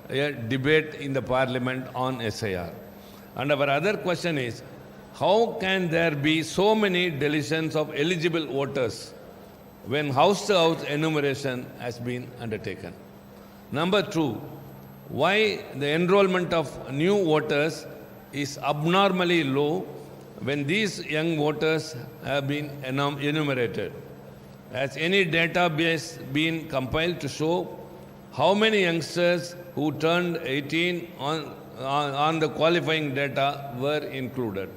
a debate in the parliament on SIR. And our other question is, how can there be so many deletions of eligible voters when house-to-house enumeration has been undertaken? Number two, why the enrollment of new voters is abnormally low when these young voters have been enumerated? Has any database been compiled to show how many youngsters who turned 18 on the qualifying data were included?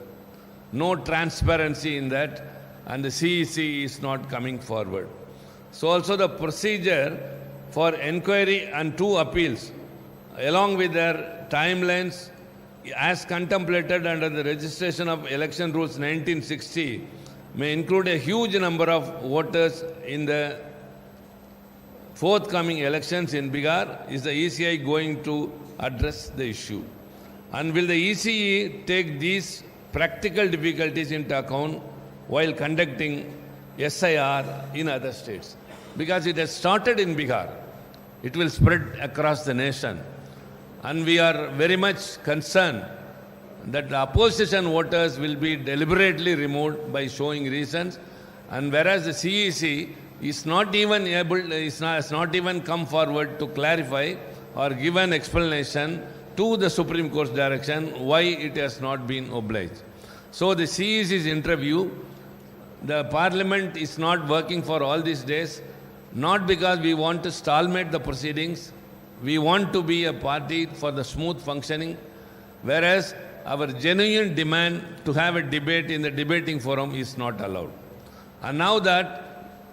No transparency in that, and the CEC is not coming forward. So also the procedure for inquiry and 2 appeals, along with their timelines, as contemplated under the Registration of Election Rules 1960, may include a huge number of voters in the forthcoming elections in Bihar. Is the ECI going to address the issue? And will the ECE take these practical difficulties into account while conducting SIR in other states? Because it has started in Bihar. It will spread across the nation. And we are very much concerned that the opposition voters will be deliberately removed by showing reasons. And whereas the CEC is not even has not even come forward to clarify or give an explanation to the Supreme Court's direction why it has not been obliged. So the CEC's interview, the Parliament is not working for all these days, not because we want to stalemate the proceedings. We want to be a party for the smooth functioning, whereas our genuine demand to have a debate in the debating forum is not allowed. And now that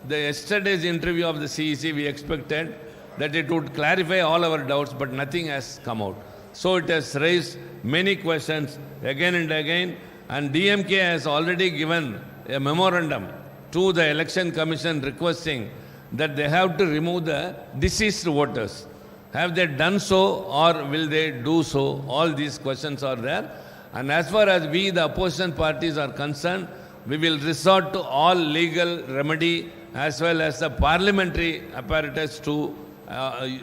the yesterday's interview of the CEC, we expected that it would clarify all our doubts, but nothing has come out. So it has raised many questions again and again, and DMK has already given a memorandum to the Election Commission requesting that they have to remove the deceased voters. Have they done so, or will they do so? All these questions are there. And as far as we, the opposition parties, are concerned, we will resort to all legal remedy as well as the parliamentary apparatus to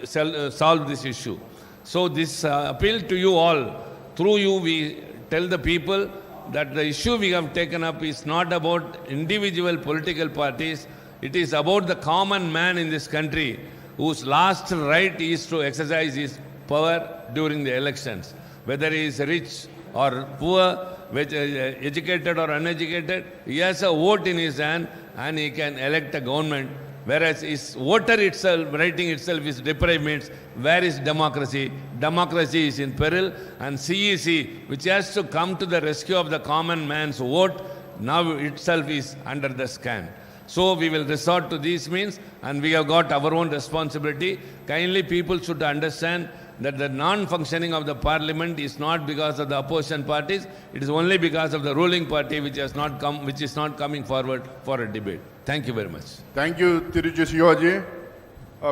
solve this issue. So this appeal to you all, through you we tell the people that the issue we have taken up is not about individual political parties. It is about the common man in this country whose last right is to exercise his power during the elections, whether he is rich or poor, educated or uneducated, he has a vote in his hand and he can elect a government. Whereas his voter itself, writing itself is deprived, means where is democracy? Democracy is in peril, and CEC, which has to come to the rescue of the common man's vote, now itself is under the scan. So we will resort to these means, and we have got our own responsibility. Kindly people should understand that the non-functioning of the parliament is not because of the opposition parties, it is only because of the ruling party which is not coming forward for a debate. Thank you very much. Thank you Tiruchi Singh ji.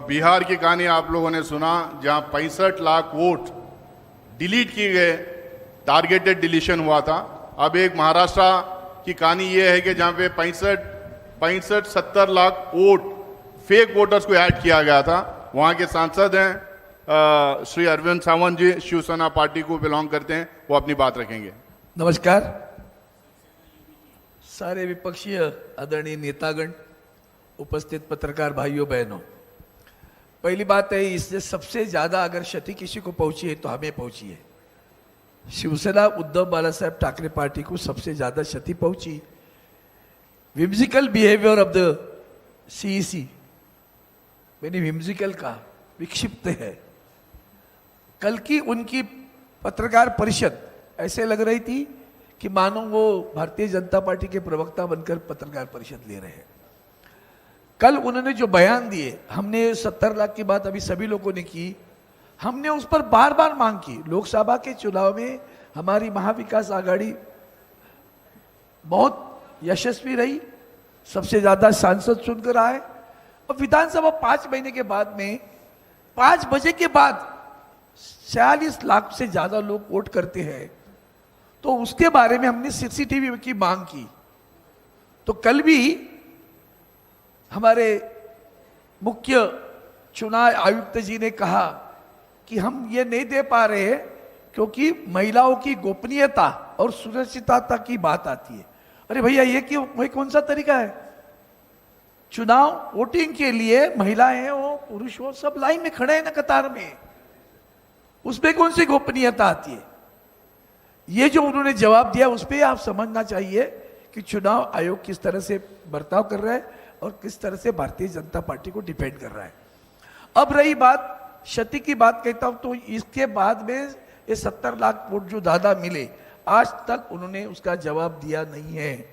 Bihar की कहानी आप लोगों ने सुना, जहां 65 lakh vote delete किए गए, targeted deletion हुआ था। अब एक महाराष्ट्र की कहानी ये है कि जहां पे 65-70 लाख वोट फेक वोटर्स को ऐड किया गया था। वहां के सांसद हैं श्री अरविंद सावंत जी, शिवसेना पार्टी को बिलोंग करते हैं, वो अपनी बात रखेंगे। नमस्कार। सारे विपक्षीय आदरणीय नेतागण, उपस्थित पत्रकार भाइयों बहनों, पहली बात है, इससे सबसे ज्यादा अगर क्षति किसी को पहुंची है तो हमें पहुंची है। शिवसेना उद्धव बालासाहेब ठाकरे पार्टी को सबसे ज्यादा क्षति पहुंची। Whimsical behaviour of the CEC, मैंने विम्सिकल कहा, विक्षिप्त है। कल की उनकी पत्रकार परिषद ऐसे लग रही थी कि मानो वो भारतीय जनता पार्टी के प्रवक्ता बनकर पत्रकार परिषद ले रहे हैं। कल उन्होंने जो बयान दिए, हमने 70 लाख की बात अभी सभी लोगों ने की, हमने उस पर बार बार मांग की। लोकसभा के चुनाव में हमारी महाविकास आघाड़ी बहुत यशस्वी रही, सबसे ज्यादा सांसद चुनकर आए, और विधानसभा 5 महीने के बाद में 5 बजे के बाद 46 लाख से ज्यादा लोग वोट करते हैं। तो उसके बारे में हमने सीसीटीवी की मांग की। तो कल भी हमारे मुख्य चुनाव आयुक्त जी ने कहा कि हम ये नहीं दे पा रहे हैं क्योंकि महिलाओं की गोपनीयता और सुरक्षितता की बात आती है। अरे भैया, ये क्यों, वही कौन सा तरीका है? चुनाव वोटिंग के लिए महिलाएं हो, पुरुष हो, सब लाइन में खड़े हैं ना, कतार में, उसमें कौन सी गोपनीयता आती है? ये जो उन्होंने जवाब दिया, उस पर आप समझना चाहिए कि चुनाव आयोग किस तरह से बर्ताव कर रहा है और किस तरह से भारतीय जनता पार्टी को डिफेंड कर रहा है। अब रही बात क्षति की बात कहता हूं, तो इसके बाद में ये 70 लाख वोट जो दादा मिले, आज तक उन्होंने उसका जवाब दिया नहीं है।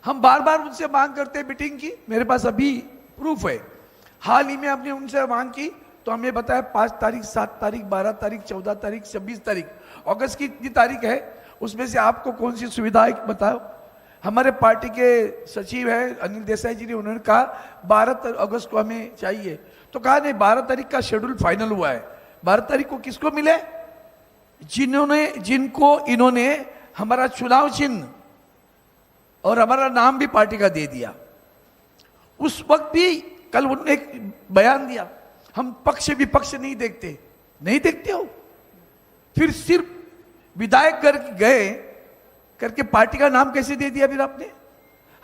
हम बार बार उनसे मांग करते हैं मीटिंग की, मेरे पास अभी प्रूफ है। हाल ही में हमने उनसे मांग की तो हमें बताया 5 तारीख, 7 तारीख, 12 तारीख, 14 तारीख, 26 तारीख, अगस्त की इतनी तारीख है, उसमें से आपको कौन सी सुविधा है बताओ। हमारे पार्टी के सचिव है अनिल देसाई जी ने, उन्होंने कहा 12 अगस्त को हमें चाहिए। तो कहा नहीं, 12 तारीख का शेड्यूल फाइनल हुआ है। 12 तारीख को किसको मिले? जिनको इन्होंने हमारा चुनाव चिन्ह और हमारा नाम भी पार्टी का दे दिया। उस वक्त भी कल उन्होंने एक बयान दिया, हम पक्ष विपक्ष नहीं देखते। नहीं देखते हो, फिर सिर्फ विधायक गए करके पार्टी का नाम कैसे दे दिया? फिर आपने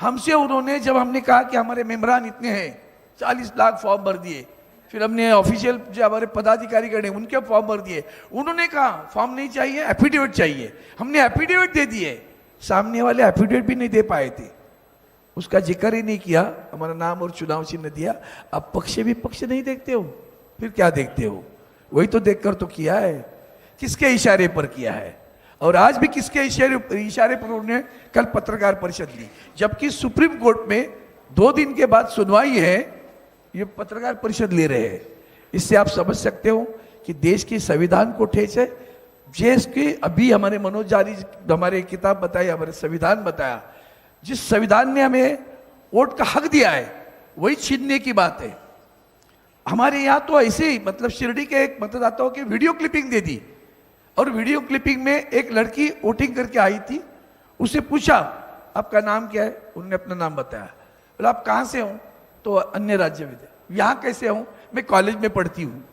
हमसे, उन्होंने जब हमने कहा कि हमारे मेंबरान इतने हैं, 40 लाख फॉर्म भर दिए, फिर हमने ऑफिशियल जो हमारे पदाधिकारी गए उनके फॉर्म भर दिए, उन्होंने कहा फॉर्म नहीं चाहिए, एफिडेविट चाहिए। हमने एफिडेविट दे दिए, सामने वाले एफिडेविट भी नहीं दे पाए थे, उसका जिक्र ही नहीं किया, हमारा नाम और चुनाव चिन्ह दिया। अब पक्ष विपक्ष नहीं देखते हो, फिर क्या देखते हो? वही तो देखकर तो किया है, किसके इशारे पर किया है, और आज भी किसके इशारे पर उन्होंने कल पत्रकार परिषद ली, जबकि सुप्रीम कोर्ट में 2 दिन के बाद सुनवाई है, ये पत्रकार परिषद ले रहे हैं। इससे आप समझ सकते हो कि देश की संविधान को ठेस है। देश के अभी हमारे मनोज जारी हमारे किताब बताई, हमारे संविधान बताया, जिस संविधान ने हमें वोट का हक दिया है वही छीनने की बात है। हमारे यहाँ तो ऐसे ही, मतलब शिरडी के एक मतदाताओं की वीडियो क्लिपिंग दे दी, और वीडियो क्लिपिंग में एक लड़की वोटिंग करके आई थी, उससे पूछा आपका नाम क्या है, उन्होंने अपना नाम बताया। बोला आप कहाँ से हो? तो अन्य राज्य में थे। यहाँ कैसे हूँ? मैं कॉलेज में पढ़ती हूँ।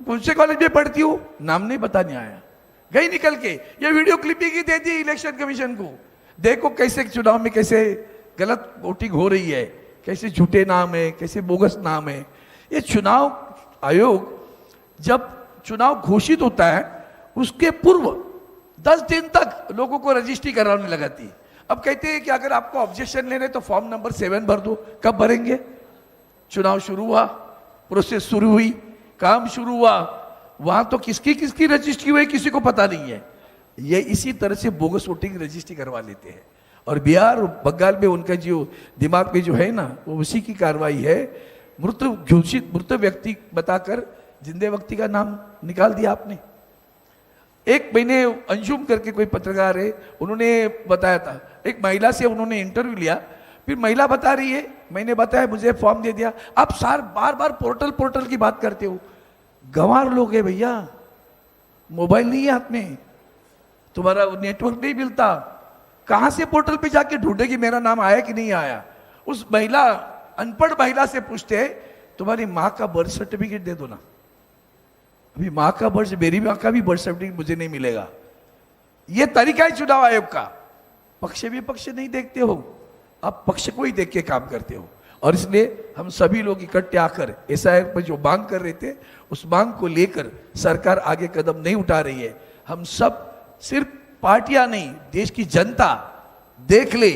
कौन से कॉलेज में पढ़ती हूँ? नाम नहीं बताने आया, गई निकल के। ये वीडियो क्लिपिंग ही दे दी इलेक्शन कमीशन को। देखो कैसे चुनाव में कैसे गलत वोटिंग हो रही है, कैसे झूठे नाम है, कैसे बोगस नाम है। ये चुनाव आयोग जब चुनाव घोषित होता है उसके पूर्व 10 दिन तक लोगों को रजिस्ट्री कराने लगाती है। अब कहते हैं कि अगर आपको ऑब्जेक्शन लेने तो फॉर्म नंबर 7 भर दो। कब भरेंगे? चुनाव शुरू हुआ, प्रोसेस शुरू हुई, काम शुरू हुआ, वहां तो किसकी रजिस्ट्री हुई किसी को पता नहीं है। ये इसी तरह से बोगस वोटिंग रजिस्ट्री करवा लेते हैं और बिहार और बंगाल में उनका जो दिमाग में जो है ना वो उसी की कार्रवाई है। मृत घोषित मृत व्यक्ति बताकर जिंदे व्यक्ति का नाम निकाल दिया आपने। एक महीने अंजुम करके कोई पत्रकार है, उन्होंने बताया था, एक महिला से उन्होंने इंटरव्यू लिया, फिर महिला बता रही है मैंने बताया मुझे फॉर्म दे दिया। आप बार बार पोर्टल की बात करते हो। गंवार लोग है भैया, मोबाइल नहीं है हाथ में, तुम्हारा नेटवर्क नहीं मिलता, कहां से पोर्टल पे जाके ढूंढे कि मेरा नाम आया कि नहीं आया। उस महिला अनपढ़ महिला से पूछते तुम्हारी माँ का बर्थ सर्टिफिकेट दे दो ना। अभी माँ का बर्थ, मेरी माँ का भी बर्थ सर्टिफिकेट मुझे नहीं मिलेगा। यह तरीका है चुनाव आयोग का। पक्ष विपक्ष नहीं देखते हो, आप पक्ष को ही देख के काम करते हो। और इसलिए हम सभी लोग इकट्ठे आकर एसआईआर पर जो मांग कर रहे थे उस मांग को लेकर सरकार आगे कदम नहीं उठा रही है। हम सब सिर्फ पार्टियां नहीं, देश की जनता देख ले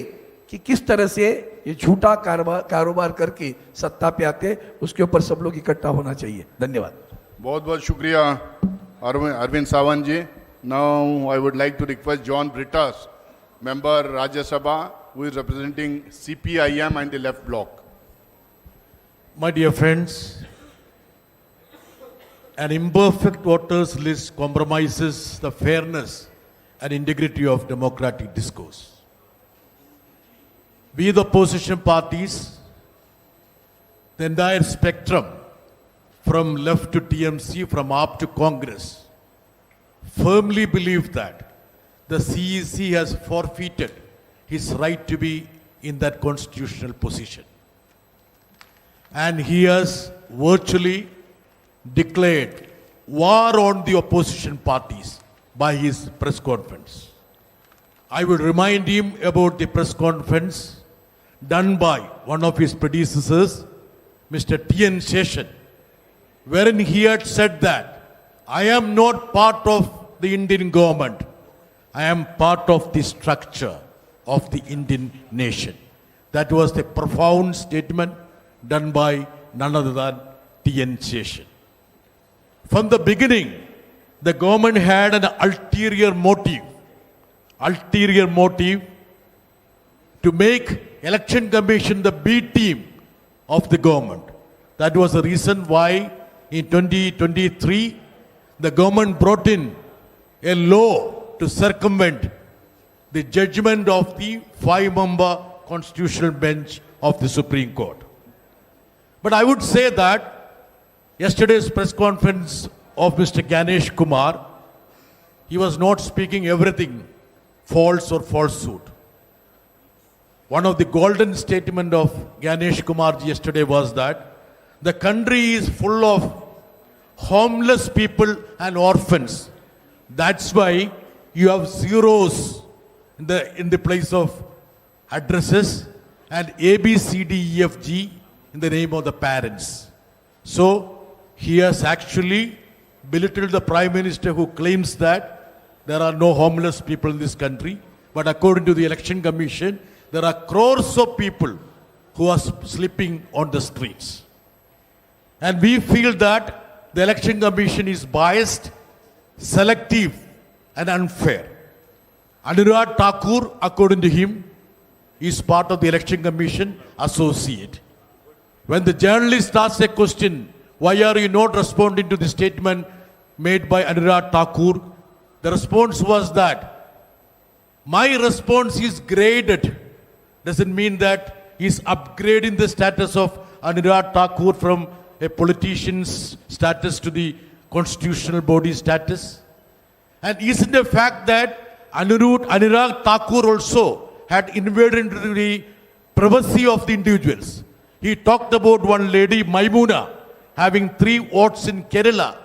कि किस तरह से ये झूठा कारोबार करके सत्ता पे आते, उसके ऊपर सब लोग इकट्ठा होना चाहिए। धन्यवाद। बहुत बहुत शुक्रिया Arvind Sawant ji. Now I would like to request John Brittas, member Rajya Sabha, who is representing CPIM and the left bloc. My dear friends, an imperfect voters list compromises the fairness and integrity of democratic discourse. We, the opposition parties, the entire spectrum, from left to TMC, from AAP to Congress, firmly believe that the CEC has forfeited his right to be in that constitutional position. And he has virtually declared war on the opposition parties by his press conference. I will remind him about the press conference done by one of his predecessors, Mr. T.N. Seshan, wherein he had said that I am not part of the Indian government. I am part of the structure of the Indian nation. That was the profound statement done by none other than T.N. Seshan. From the beginning, the government had an ulterior motive to make Election Commission the B team of the government. That was the reason why in 2023, the government brought in a law to circumvent the judgment of the 5-member constitutional bench of the Supreme Court. But I would say that yesterday's press conference of Mr. Ganesh Kumar, he was not speaking everything false or falsehood. One of the golden statement of Ganesh Kumar yesterday was that the country is full of homeless people and orphans. That's why you have zeros in the place of addresses and A, B, C, D, E, F, G in the name of the parents. So he has actually belittled the Prime Minister who claims that there are no homeless people in this country. But according to the Election Commission, there are crores of people who are sleeping on the streets. And we feel that the Election Commission is biased, selective, and unfair. Anurag Thakur, according to him, is part of the Election Commission associate. When the journalist asks a question, why are you not responding to the statement made by Anurag Thakur? The response was that my response is graded. Doesn't mean that he's upgrading the status of Anurag Thakur from a politician's status to the constitutional body status. And isn't the fact that Anurag Thakur also had invaded into the privacy of the individuals. He talked about one lady, Maimuna, having 3 votes in Kerala,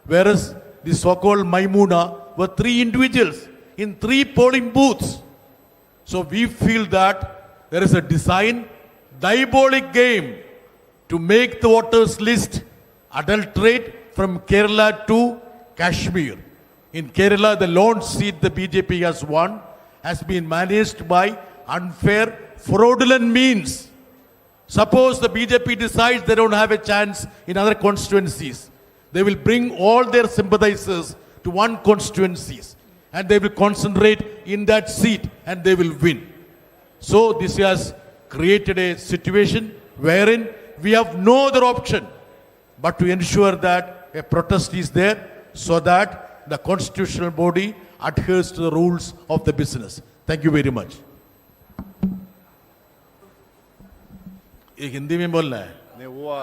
whereas the so-called Maimuna were 3 individuals in 3 polling booths. So we feel that there is a diabolic game to make the voters list adulterate from Kerala to Kashmir. In Kerala, the lone seat the BJP has won has been managed by unfair, fraudulent means. Suppose the BJP decides they don't have a chance in other constituencies, they will bring all their sympathizers to one constituencies and they will concentrate in that seat and they will win. So this has created a situation wherein we have no other option but to ensure that a protest is there so that the constitutional body adheres to the rules of the business. Thank you very much. ये हिंदी में बोलना है नहीं वो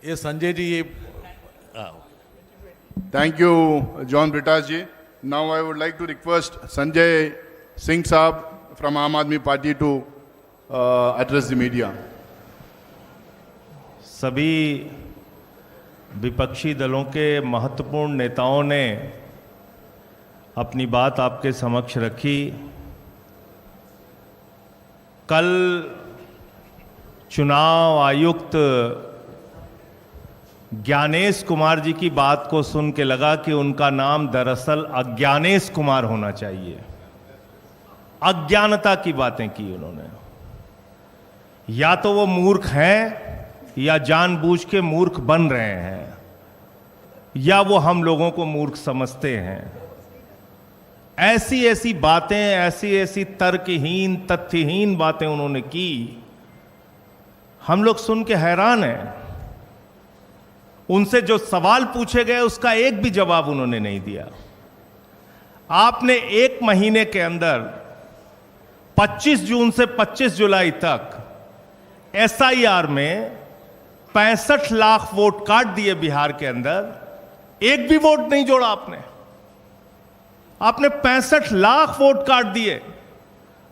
ये संजय जी ये Thank you, John Britas ji. Now I would like to request Sanjay Singh Saab from Aam Aadmi Party to address the media. सभी विपक्षी दलों के महत्वपूर्ण नेताओं ने अपनी बात आपके समक्ष रखी। कल चुनाव आयुक्त ज्ञानेश कुमार जी की बात को सुन के लगा कि उनका नाम दरअसल अज्ञानेश कुमार होना चाहिए। अज्ञानता की बातें की उन्होंने। या तो वो मूर्ख हैं या जानबूझ के मूर्ख बन रहे हैं या वो हम लोगों को मूर्ख समझते हैं। ऐसी ऐसी बातें, ऐसी ऐसी तर्कहीन, तथ्यहीन बातें उन्होंने की, हम लोग सुन के हैरान हैं। उनसे जो सवाल पूछे गए उसका एक भी जवाब उन्होंने नहीं दिया। आपने एक महीने के अंदर 25 जून से 25 जुलाई तक एसआईआर में 65 लाख वोट काट दिए बिहार के अंदर, एक भी वोट नहीं जोड़ा आपने। आपने 65 लाख वोट काट दिए।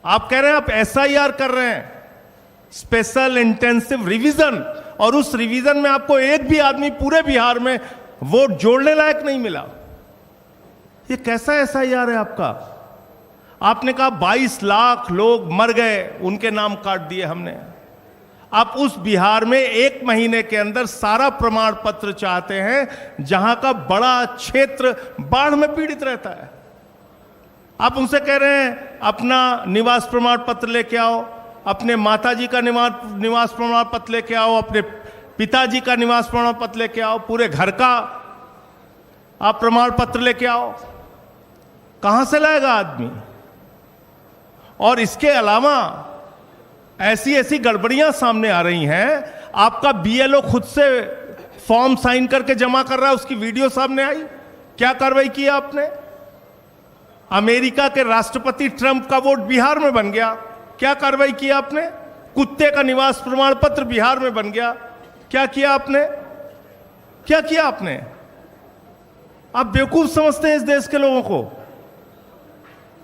आप कह रहे हैं आप एसआईआर कर रहे हैं, स्पेशल इंटेंसिव रिवीजन, और उस रिवीजन में आपको एक भी आदमी पूरे बिहार में वोट जोड़ने लायक नहीं मिला। ये कैसा एसआईआर है आपका? आपने कहा 22 लाख लोग मर गए, उनके नाम काट दिए हमने। आप उस बिहार में एक महीने के अंदर सारा प्रमाण पत्र चाहते हैं जहां का बड़ा क्षेत्र बाढ़ में पीड़ित रहता है। आप उनसे कह रहे हैं अपना निवास प्रमाण पत्र लेके आओ, अपने माताजी का निवास प्रमाण पत्र लेके आओ, अपने पिताजी का निवास प्रमाण पत्र लेके आओ, पूरे घर का आप प्रमाण पत्र लेके आओ। कहां से लाएगा आदमी? और इसके अलावा ऐसी ऐसी गड़बड़ियां सामने आ रही हैं। आपका बीएलओ खुद से फॉर्म साइन करके जमा कर रहा है, उसकी वीडियो सामने आई। क्या कार्रवाई की आपने? अमेरिका के राष्ट्रपति ट्रंप का वोट बिहार में बन गया, क्या कार्रवाई की आपने? कुत्ते का निवास प्रमाण पत्र बिहार में बन गया, क्या किया आपने? क्या किया आपने? आप बेवकूफ समझते हैं इस देश के लोगों को।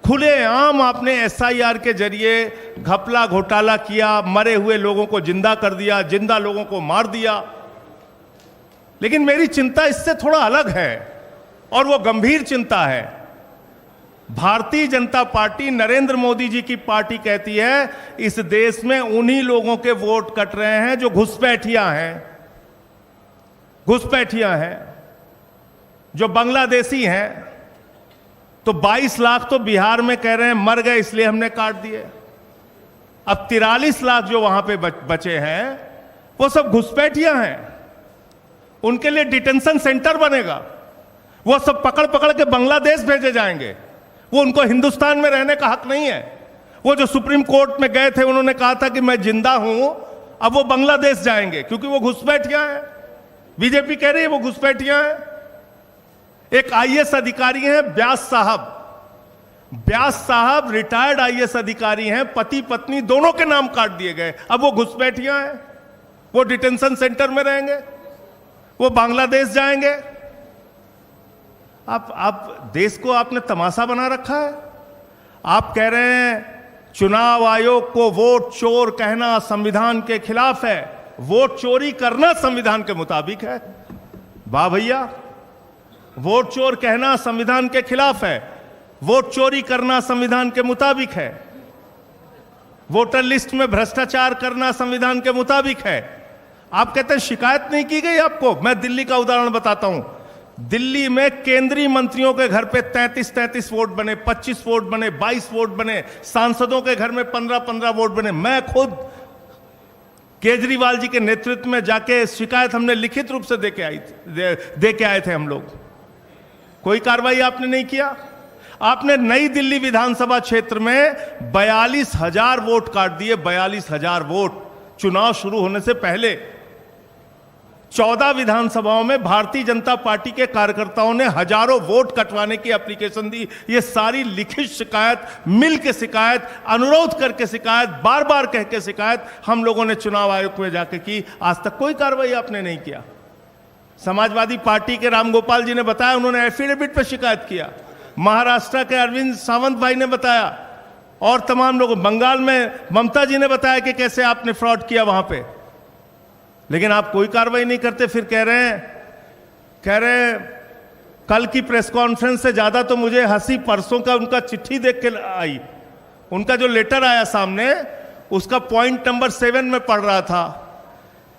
खुलेआम आपने एसआईआर के जरिए घपला घोटाला किया, मरे हुए लोगों को जिंदा कर दिया, जिंदा लोगों को मार दिया। लेकिन मेरी चिंता इससे थोड़ा अलग है और वो गंभीर चिंता है। भारतीय जनता पार्टी, नरेंद्र मोदी जी की पार्टी कहती है इस देश में उन्हीं लोगों के वोट कट रहे हैं जो घुसपैठियां हैं, जो बांग्लादेशी हैं। तो 22 लाख तो बिहार में कह रहे हैं मर गए इसलिए हमने काट दिए। अब 43 लाख जो वहां पे बचे हैं वो सब घुसपैठियां हैं। उनके लिए डिटेंशन सेंटर बनेगा, वो सब पकड़ पकड़ के बांग्लादेश भेजे जाएंगे। वो उनको हिंदुस्तान में रहने का हक नहीं है। वो जो सुप्रीम कोर्ट में गए थे उन्होंने कहा था कि मैं जिंदा हूं, अब वो बांग्लादेश जाएंगे क्योंकि वो घुसपैठियां हैं। बीजेपी कह रही है वो घुसपैठियां हैं। एक आईएएस अधिकारी हैं व्यास साहब रिटायर्ड आईएएस अधिकारी हैं, पति पत्नी दोनों के नाम काट दिए गए। अब वो घुसपैठियां हैं, वो डिटेंशन सेंटर में रहेंगे, वो बांग्लादेश जाएंगे। आप देश को आपने तमाशा बना रखा है। आप कह रहे हैं चुनाव आयोग को वोट चोर कहना संविधान के खिलाफ है, वोट चोरी करना संविधान के मुताबिक है। वाह भैया, वोट चोर कहना संविधान के खिलाफ है, वोट चोरी करना संविधान के मुताबिक है। वोटर लिस्ट में भ्रष्टाचार करना संविधान के मुताबिक है। आप कहते हैं शिकायत नहीं की गई आपको। मैं दिल्ली का उदाहरण बताता हूं। दिल्ली में केंद्रीय मंत्रियों के घर पे 33 वोट बने, 25 वोट बने, 22 वोट बने, सांसदों के घर में 15 वोट बने। मैं खुद केजरीवाल जी के नेतृत्व में जाके शिकायत हमने लिखित रूप से दे के आए थे हम लोग। कोई कार्रवाई आपने नहीं किया। आपने नई दिल्ली विधानसभा क्षेत्र में 42,000 वोट काट दिए, 42,000 वोट चुनाव शुरू होने से पहले। 14 विधानसभाओं में भारतीय जनता पार्टी के कार्यकर्ताओं ने हजारों वोट कटवाने की एप्लीकेशन दी। ये सारी लिखित शिकायत, मिल के शिकायत, अनुरोध करके शिकायत, बार बार कह के शिकायत हम लोगों ने चुनाव आयोग में जाके की। आज तक कोई कार्रवाई आपने नहीं किया। समाजवादी पार्टी के रामगोपाल जी ने बताया, उन्होंने एफिडेविट पर शिकायत किया। महाराष्ट्र के अरविंद सावंत भाई ने बताया, और तमाम लोग, बंगाल में ममता जी ने बताया कि कैसे आपने फ्रॉड किया वहां पे। लेकिन आप कोई कार्रवाई नहीं करते। फिर कह रहे हैं कल की प्रेस कॉन्फ्रेंस से ज्यादा तो मुझे हंसी परसों का उनका चिट्ठी देख के आई। उनका जो लेटर आया सामने, उसका पॉइंट नंबर 7 में पढ़ रहा था।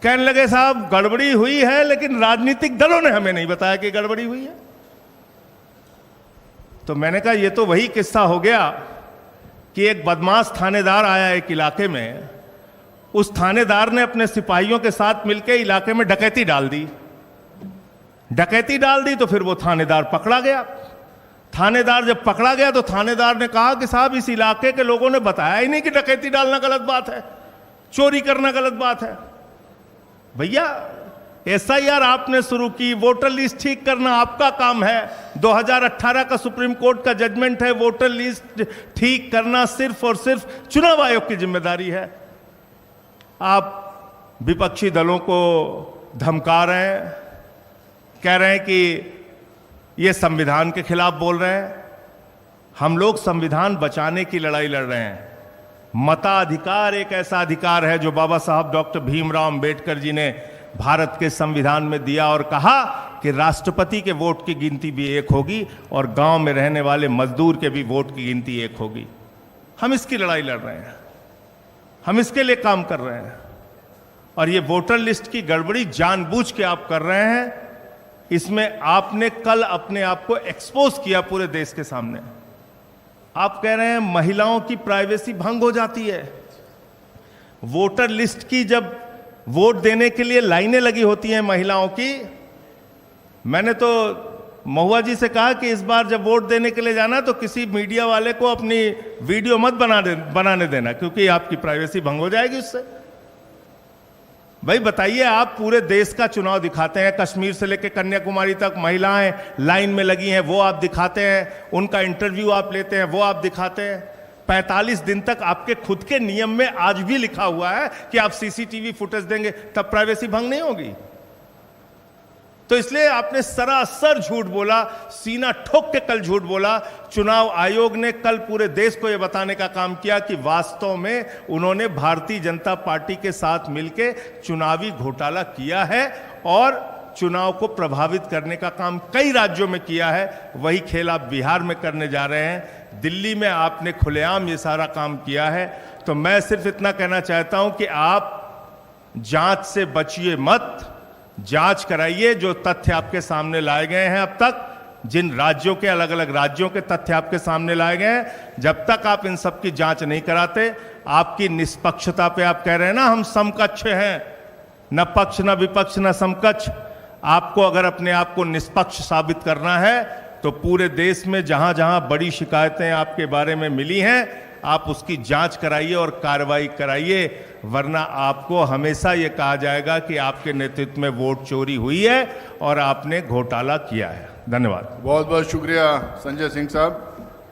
कहने लगे साहब गड़बड़ी हुई है, लेकिन राजनीतिक दलों ने हमें नहीं बताया कि गड़बड़ी हुई है। तो मैंने कहा ये तो वही किस्सा हो गया कि एक बदमाश थानेदार आया एक इलाके में, उस थानेदार ने अपने सिपाहियों के साथ मिलकर इलाके में डकैती डाल दी। तो फिर वो थानेदार पकड़ा गया। थानेदार जब पकड़ा गया तो थानेदार ने कहा कि साहब इस इलाके के लोगों ने बताया ही नहीं कि डकैती डालना गलत बात है, चोरी करना गलत बात है। भैया एसआईआर आपने शुरू की, वोटर लिस्ट ठीक करना आपका काम है। 2018 का सुप्रीम कोर्ट का जजमेंट है, वोटर लिस्ट ठीक करना सिर्फ और सिर्फ चुनाव आयोग की जिम्मेदारी है। आप विपक्षी दलों को धमका रहे हैं, कह रहे हैं कि ये संविधान के खिलाफ बोल रहे हैं। हम लोग संविधान बचाने की लड़ाई लड़ रहे हैं। मताधिकार एक ऐसा अधिकार है जो बाबा साहब डॉक्टर भीमराव अंबेडकर जी ने भारत के संविधान में दिया और कहा कि राष्ट्रपति के वोट की गिनती भी एक होगी और गांव में रहने वाले मजदूर के भी वोट की गिनती एक होगी। हम इसकी लड़ाई लड़ रहे हैं, हम इसके लिए काम कर रहे हैं। और ये वोटर लिस्ट की गड़बड़ी जानबूझ के आप कर रहे हैं। इसमें आपने कल अपने आप को एक्सपोज किया पूरे देश के सामने। आप कह रहे हैं महिलाओं की प्राइवेसी भंग हो जाती है। वोटर लिस्ट की जब वोट देने के लिए लाइनें लगी होती हैं महिलाओं की, मैंने तो महुआ जी से कहा कि इस बार जब वोट देने के लिए जाना तो किसी मीडिया वाले को अपनी वीडियो मत बनाने देना, क्योंकि आपकी प्राइवेसी भंग हो जाएगी उससे। भाई बताइए, आप पूरे देश का चुनाव दिखाते हैं, कश्मीर से लेकर कन्याकुमारी तक महिलाएं लाइन में लगी हैं, वो आप दिखाते हैं। उनका इंटरव्यू आप लेते हैं, वो आप दिखाते हैं। 45 दिन तक आपके खुद के नियम में आज भी लिखा हुआ है कि आप सीसीटीवी फुटेज देंगे, तब प्राइवेसी भंग नहीं होगी। तो इसलिए आपने सरासर झूठ बोला, सीना ठोक के कल झूठ बोला। चुनाव आयोग ने कल पूरे देश को यह बताने का काम किया कि वास्तव में उन्होंने भारतीय जनता पार्टी के साथ मिलकर चुनावी घोटाला किया है और चुनाव को प्रभावित करने का काम कई राज्यों में किया है। वही खेल आप बिहार में करने जा रहे हैं। दिल्ली में आपने खुलेआम ये सारा काम किया है। तो मैं सिर्फ इतना कहना चाहता हूं कि आप जांच से बचिए मत, जांच कराइए। जो तथ्य आपके सामने लाए गए हैं अब तक, जिन राज्यों के, अलग अलग राज्यों के तथ्य आपके सामने लाए गए हैं, जब तक आप इन सब की जांच नहीं कराते, आपकी निष्पक्षता पे आप कह रहे हैं ना हम समकक्ष हैं, न पक्ष न विपक्ष न समकक्ष। आपको अगर अपने आप को निष्पक्ष साबित करना है तो पूरे देश में जहां जहां बड़ी शिकायतें आपके बारे में मिली हैं, आप उसकी जांच कराइए और कार्रवाई कराइए, वरना आपको हमेशा ये कहा जाएगा कि आपके नेतृत्व में वोट चोरी हुई है और आपने घोटाला किया है। धन्यवाद। बहुत बहुत शुक्रिया संजय सिंह साहब।